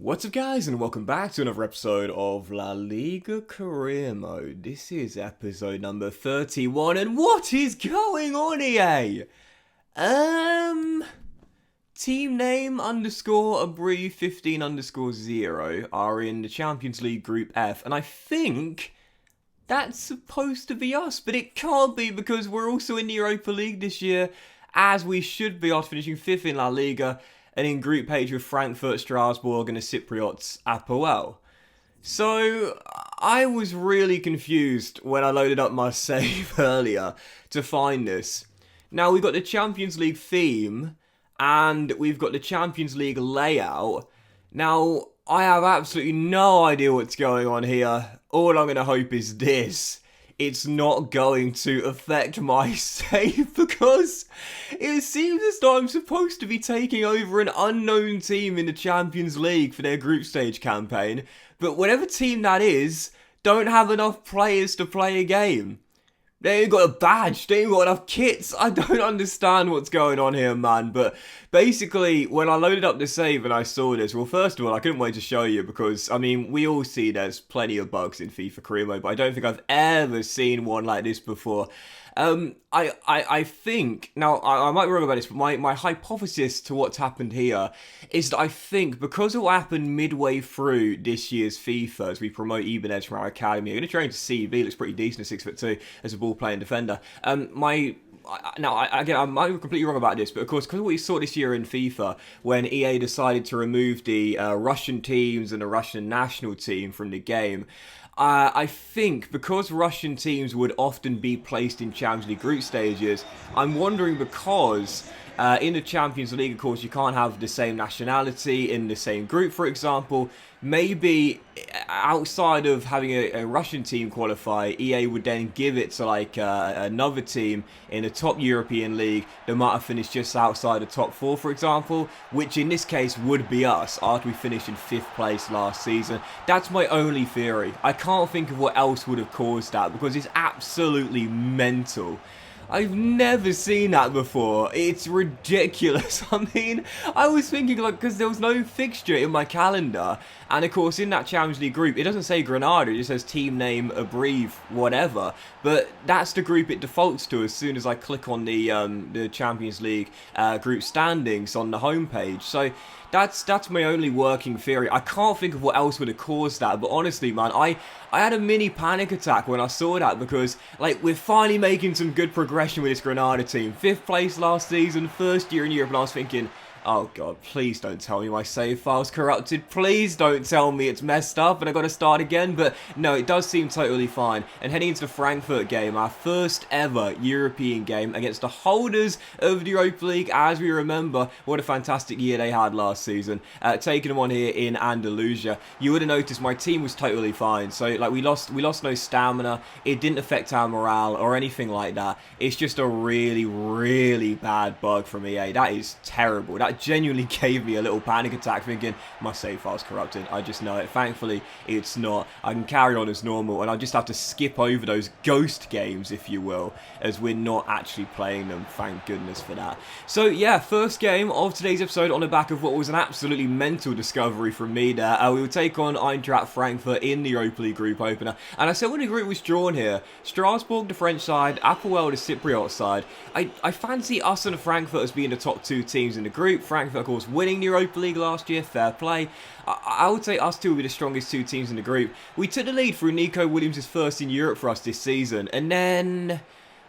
What's up guys, and welcome back to another episode of La Liga Career Mode. This is episode number 31, and what is going on, EA? Team name underscore abbrev 15 underscore 0 are in the Champions League Group F, and I think that's supposed to be us, but it can't be because we're also in the Europa League this year, as we should be after finishing 5th in La Liga, and in Group H with Frankfurt, Strasbourg and the Cypriots Apoel. So I was really confused when I loaded up my save earlier to find this. Now we've got the Champions League theme and we've got the Champions League layout. Now I have absolutely no idea what's going on here. All I'm going to hope is this. It's not going to affect my save because it seems as though I'm supposed to be taking over an unknown team in the Champions League for their group stage campaign, but whatever team that is, don't have enough players to play a game. They ain't got a badge, they ain't got enough kits. I don't understand what's going on here, man. But basically, when I loaded up the save and I saw this, well, first of all, I couldn't wait to show you because, I mean, we all see there's plenty of bugs in FIFA Career Mode, but I don't think I've ever seen one like this before. I think, now I might be wrong about this, but my hypothesis to what's happened here is that I think because of what happened midway through this year's FIFA as we promote Ibanez from our academy, I'm going to train to CB, looks pretty decent at 6'2" as a ball playing defender. Again, I might be completely wrong about this, but of course, because of what we saw this year in FIFA, when EA decided to remove the Russian teams and the Russian national team from the game, I think because Russian teams would often be placed in Champions League group stages, I'm wondering because in the Champions League, of course, you can't have the same nationality in the same group, for example. Maybe outside of having a Russian team qualify, EA would then give it to like another team in a top European league that might have finished just outside the top 4, for example, which in this case would be us after we finished in 5th place last season. That's my only theory. I can't think of what else would have caused that because it's absolutely mental. I've never seen that before. It's ridiculous. I mean, I was thinking like, because there was no fixture in my calendar, and of course in that Champions League group, it doesn't say Granada, it just says team name, abbrev, whatever, but that's the group it defaults to as soon as I click on the Champions League group standings on the homepage. So that's my only working theory. I can't think of what else would have caused that, but honestly, man, I had a mini panic attack when I saw that because, like, we're finally making some good progression with this Granada team. 5th place last season, first year in Europe, and I was thinking, oh god, please don't tell me my save file's corrupted. Please don't tell me it's messed up and I gotta start again. But no, it does seem totally fine. And heading into the Frankfurt game, our first ever European game against the holders of the Europa League. As we remember, what a fantastic year they had last season. Taking them on here in Andalusia. You would have noticed my team was totally fine. So like we lost no stamina. It didn't affect our morale or anything like that. It's just a really, really bad bug from EA. That is terrible. That genuinely gave me a little panic attack thinking my save file's corrupted. I just know it. Thankfully it's not. I can carry on as normal and I just have to skip over those ghost games, if you will, as we're not actually playing them. Thank goodness for that. So yeah, first game of today's episode on the back of what was an absolutely mental discovery from me there. We will take on Eintracht Frankfurt in the Europa League group opener, and I said when the group was drawn here, Strasbourg the French side, Apoel the Cypriot side. I fancy us and Frankfurt as being the top 2 teams in the group. Frankfurt, of course, winning the Europa League last year, fair play. I would say us two will be the strongest 2 teams in the group. We took the lead through Nico Williams' first in Europe for us this season, and then,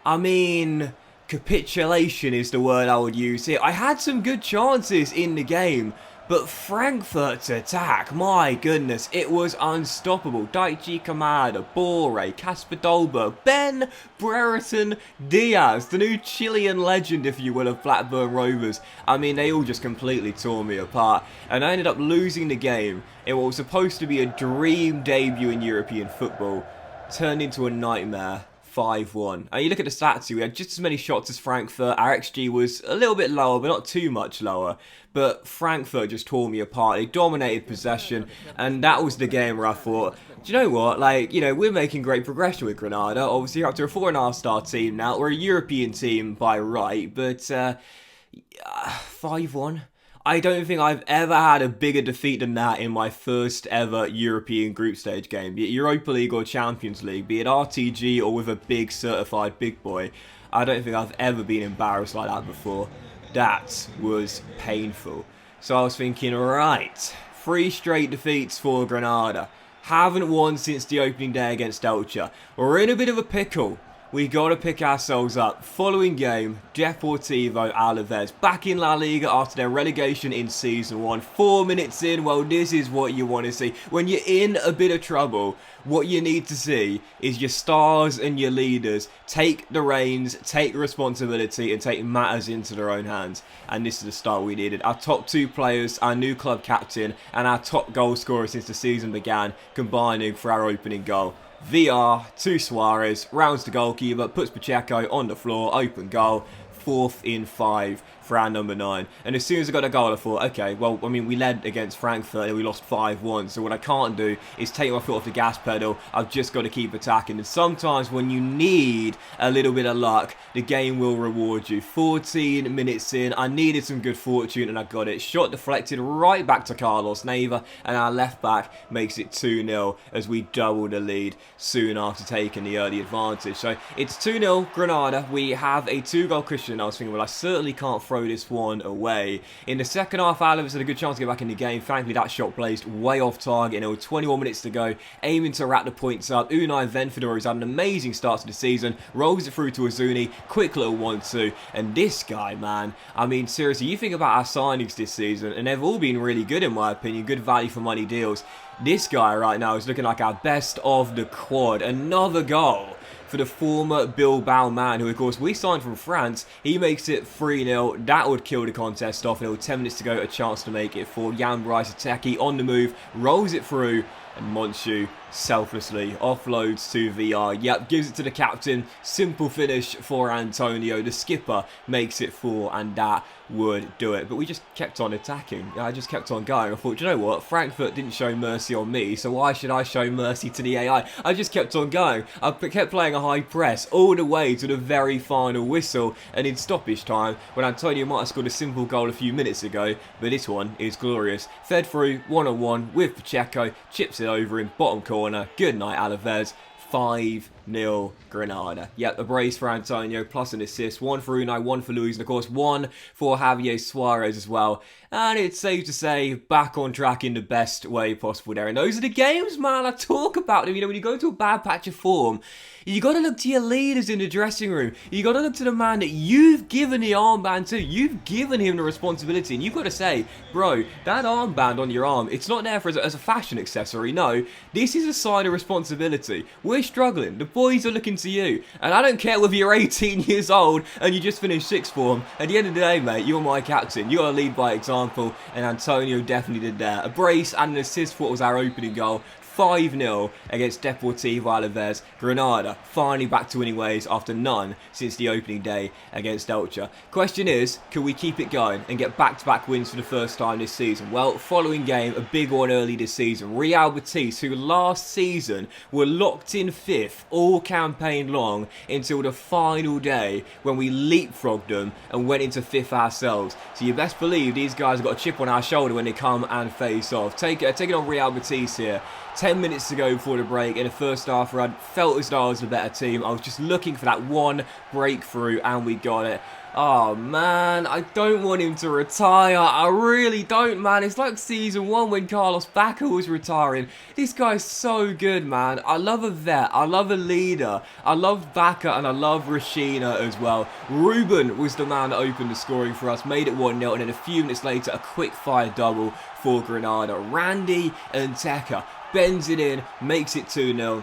I mean, capitulation is the word I would use here. I had some good chances in the game, but Frankfurt's attack, my goodness, it was unstoppable. Daichi Kamada, Bore, Kasper Dolberg, Ben Brereton Diaz, the new Chilean legend, if you will, of Blackburn Rovers. I mean, they all just completely tore me apart, and I ended up losing the game in what was supposed to be a dream debut in European football, turned into a nightmare. 5-1. And you look at the stats here, we had just as many shots as Frankfurt. Our XG was a little bit lower, but not too much lower. But Frankfurt just tore me apart. They dominated possession, and that was the game where I thought, do you know what? Like, you know, we're making great progression with Granada. Obviously, we're up to a 4.5-star team now. We're a European team by right, but 5-1. I don't think I've ever had a bigger defeat than that in my first ever European group stage game. Be it Europa League or Champions League, be it RTG or with a big certified big boy. I don't think I've ever been embarrassed like that before. That was painful. So I was thinking, right, 3 straight defeats for Granada. Haven't won since the opening day against Elche. We're in a bit of a pickle. We got to pick ourselves up. Following game, Deportivo Alaves back in La Liga after their relegation in Season 1. 4 minutes in, well, this is what you want to see. When you're in a bit of trouble, what you need to see is your stars and your leaders take the reins, take responsibility, and take matters into their own hands. And this is the start we needed. Our top 2 players, our new club captain, and our top goal scorer since the season began, combining for our opening goal. VR to Suarez, rounds the goalkeeper, puts Pacheco on the floor, open goal, 4th in 5 for our number 9. And as soon as I got a goal, I thought, okay, well, I mean, we led against Frankfurt and we lost 5-1. So what I can't do is take my foot off the gas pedal. I've just got to keep attacking. And sometimes when you need a little bit of luck, the game will reward you. 14 minutes in, I needed some good fortune and I got it. Shot deflected right back to Carlos Neiva, and our left back makes it 2-0 as we double the lead soon after taking the early advantage. So it's 2-0 Granada. We have a 2-goal cushion. I was thinking, well, I certainly can't throw this one away. In the second half, Alaves had a good chance to get back in the game. Thankfully, that shot blazed way off target, and there were 21 minutes to go, aiming to wrap the points up. Unai Venfador has had an amazing start to the season, rolls it through to Azuni, quick little 1-2, and this guy, man, I mean, seriously, you think about our signings this season, and they've all been really good in my opinion, good value for money deals. This guy right now is looking like our best of the quad. Another goal for the former Bilbao man, who of course we signed from France. He makes it 3-0. That would kill the contest off. And there were 10 minutes to go, a chance to make it for Jan Bryce Ateki on the move, rolls it through, and Monchu selflessly offloads to VR. Yep, gives it to the captain. Simple finish for Antonio. The skipper makes it 4, and that would do it. But we just kept on attacking. I just kept on going. I thought, you know what? Frankfurt didn't show mercy on me, so why should I show mercy to the AI? I just kept on going. I kept playing a high press all the way to the very final whistle, and in stoppage time, when Antonio might have scored a simple goal a few minutes ago, but this one is glorious. Fed through, 1-on-1 with Pacheco, chips it over in bottom corner. Good night, Alaves. 5-0 Granada. Yep, a brace for Antonio, plus an assist. 1 for Unai, 1 for Luis, and of course 1 for Javier Suarez as well. And it's safe to say, back on track in the best way possible there. And those are the games, man, I talk about them. You know, when you go into a bad patch of form, you got to look to your leaders in the dressing room. You got to look to the man that you've given the armband to. You've given him the responsibility. And you've got to say, bro, that armband on your arm, it's not there for as a fashion accessory. No, this is a sign of responsibility. We're struggling. The boys are looking to you. And I don't care whether you're 18 years old and you just finished sixth form. At the end of the day, mate, you're my captain. You got to lead by example. And Antonio definitely did that. A brace and an assist for what was our opening goal. 5-0 against Deportivo Alaves. Granada finally back to winning ways after none since the opening day against Elche. Question is, can we keep it going and get back-to-back wins for the first time this season? Well, following game, a big one early this season. Real Betis, who last season were locked in 5th all campaign long until the final day when we leapfrogged them and went into 5th ourselves. So you best believe these guys have got a chip on our shoulder when they come and face off. Take it on Real Betis here. 10 minutes to go before the break. In the first half, I felt as though I was the better team. I was just looking for that one breakthrough, and we got it. Oh, man, I don't want him to retire. I really don't, man. It's like season 1 when Carlos Bacca was retiring. This guy's so good, man. I love a vet. I love a leader. I love Bacca, and I love Rashina as well. Ruben was the man that opened the scoring for us, made it 1-0, and then a few minutes later, a quick-fire double for Granada. Randy and Teka bends it in, makes it 2-0.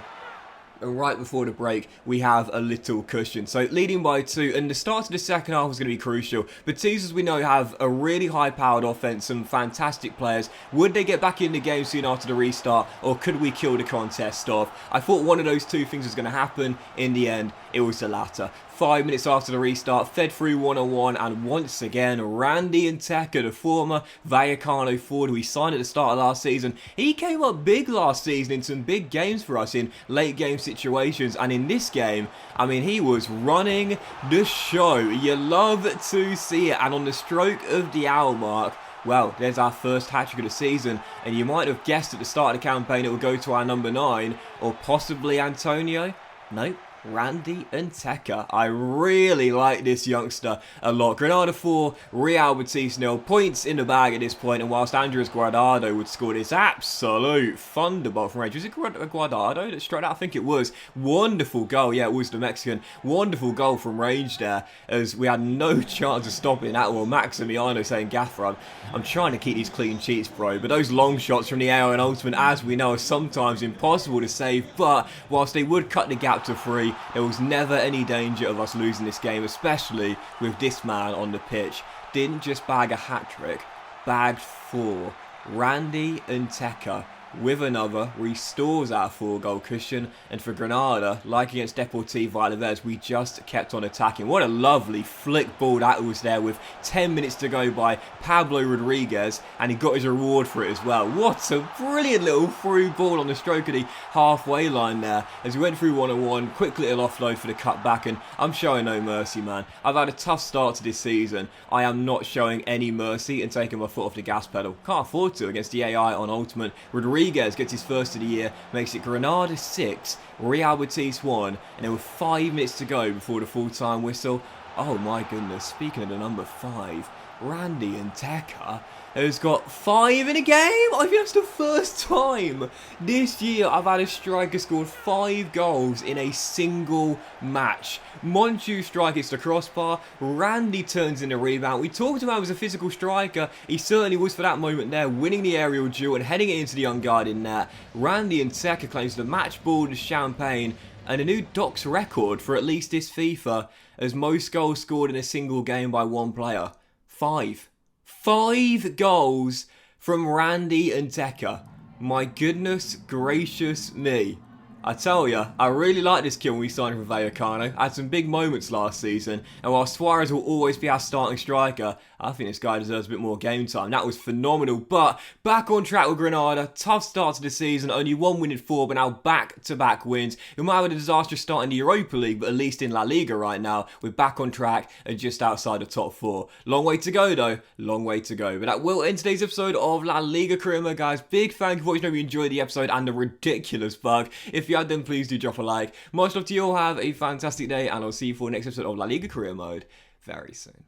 And right before the break, we have a little cushion. So leading by 2, and the start of the second half was going to be crucial. Betis, as we know, have a really high-powered offense, some fantastic players. Would they get back in the game soon after the restart, or could we kill the contest off? I thought one of those two things was going to happen. In the end, it was the latter. 5 minutes after the restart, fed through 1-on-1, and once again, Randy and Teka, the former Vallecano forward who we signed at the start of last season, he came up big last season in some big games for us in late game situations, and in this game, I mean, he was running the show. You love to see it, and on the stroke of the hour mark, Well, there's our first hat-trick of the season, and you might have guessed at the start of the campaign it would go to our number 9, or possibly Antonio. Nope. Randy Nteka. I really like this youngster a lot. Granada 4, Real Betis 0. Points in the bag at this point, and whilst Andres Guardado would score this absolute thunderbolt from range. Was it Guardado that struck out? I think it was. Wonderful goal. Yeah, it was the Mexican. Wonderful goal from range there, as we had no chance of stopping that. Well, Maximiano saying, Gaffer, I'm trying to keep these clean sheets, bro, but those long shots from the AO and Ultimate, as we know, are sometimes impossible to save. But whilst they would cut the gap to 3, there was never any danger of us losing this game, especially with this man on the pitch. Didn't just bag a hat-trick, bagged 4. Randy Nteka with another restores our 4-goal cushion, and for Granada, like against Deportivo Alaves, we just kept on attacking. What a lovely flick ball that was there with 10 minutes to go by Pablo Rodriguez, and he got his reward for it as well. What a brilliant little through ball on the stroke of the halfway line there, as we went through 1-on-1, quick little offload for the cutback, and I'm showing no mercy, man. I've had a tough start to this season. I am not showing any mercy and taking my foot off the gas pedal. Can't afford to against the AI on Ultimate. Rodriguez gets his first of the year, makes it Granada 6, Real Betis 1, and there were 5 minutes to go before the full-time whistle. Oh my goodness, speaking of the number 5, Randy Nteka has got 5 in a game. I think that's the first time this year I've had a striker scored 5 goals in a single match. Monchu strike hits the crossbar, Randy turns in a rebound. We talked about him as a physical striker. He certainly was for that moment there, winning the aerial duel and heading it into the unguarded net. Randy Nteka claims the match ball to Champagne and a new Doc's record for at least this FIFA as most goals scored in a single game by one player. 5. 5 goals from Randy Nteka. My goodness gracious me. I tell ya, I really like this kid when we signed for Vallecano. Had some big moments last season, and while Suarez will always be our starting striker, I think this guy deserves a bit more game time. That was phenomenal, but back on track with Granada. Tough start to the season, only 1 win in 4, but now back-to-back wins. We might have a disastrous start in the Europa League, but at least in La Liga right now, we're back on track and just outside the top 4. Long way to go though, long way to go. But that will end today's episode of La Liga Career Mode, guys. Big thank you for watching. I hope you enjoyed the episode and the ridiculous bug. If you had, then please do drop a like. Much love to you all. Have a fantastic day, and I'll see you for the next episode of La Liga Career Mode very soon.